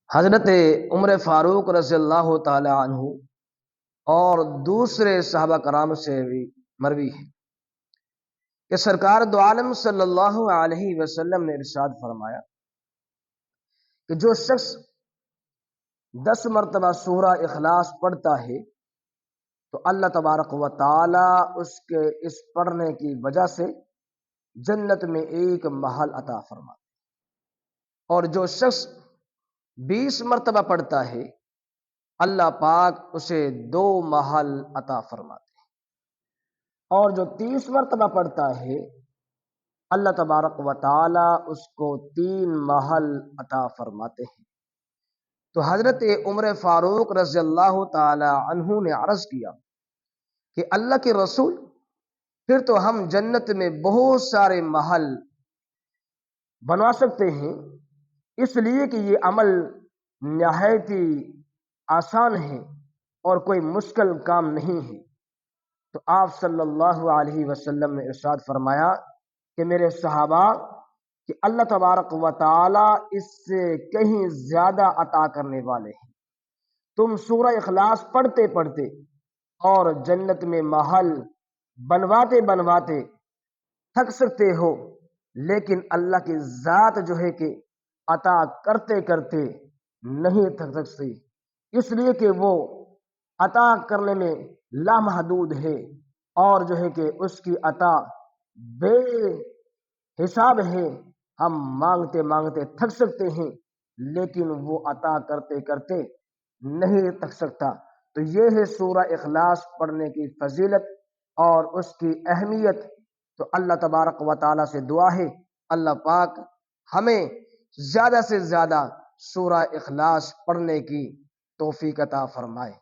حضرت عمر فاروق رضی اللہ تعالی عنہ اور دوسرے صحابہ کرام سے بھی مروی ہے کہ سرکار دو عالم صلی اللہ علیہ وسلم نے ارشاد فرمایا کہ جو شخص 10 مرتبہ سورہ اخلاص پڑھتا ہے تو اللہ تبارک و تعالی اس کے اس پڑھنے کی وجہ سے جنت میں ایک محل عطا فرماتا ہے، اور جو شخص 20 مرتبہ پڑھتا ہے اللہ پاک اسے 2 محل عطا فرماتے ہیں، اور جو 30 مرتبہ پڑھتا ہے اللہ تبارک و تعالی اس کو 3 محل عطا فرماتے ہیں۔ تو حضرت عمر فاروق رضی اللہ تعالی عنہ نے عرض کیا کہ اللہ کے رسول، پھر تو ہم جنت میں بہت سارے محل بنوا سکتے ہیں، اس لیے کہ یہ عمل نہایت ہی آسان ہے اور کوئی مشکل کام نہیں ہے۔ تو آپ صلی اللہ علیہ وسلم نے ارشاد فرمایا کہ میرے صحابہ، کہ اللہ تبارک و تعالی اس سے کہیں زیادہ عطا کرنے والے ہیں۔ تم سورہ اخلاص پڑھتے پڑھتے اور جنت میں محل بنواتے بنواتے تھک سکتے ہو، لیکن اللہ کی ذات جو ہے کہ عطا کرتے کرتے نہیں تھک سکتی، اس لیے کہ وہ عطا کرنے میں لامحدود ہے، اور جو ہے کہ اس کی عطا بے حساب ہے۔ ہم مانگتے مانگتے تھک سکتے ہیں، لیکن وہ عطا کرتے کرتے نہیں تھک سکتا۔ تو یہ ہے سورہ اخلاص پڑھنے کی فضیلت اور اس کی اہمیت۔ تو اللہ تبارک و تعالیٰ سے دعا ہے اللہ پاک ہمیں زیادہ سے زیادہ سورہ اخلاص پڑھنے کی توفیق عطا فرمائے۔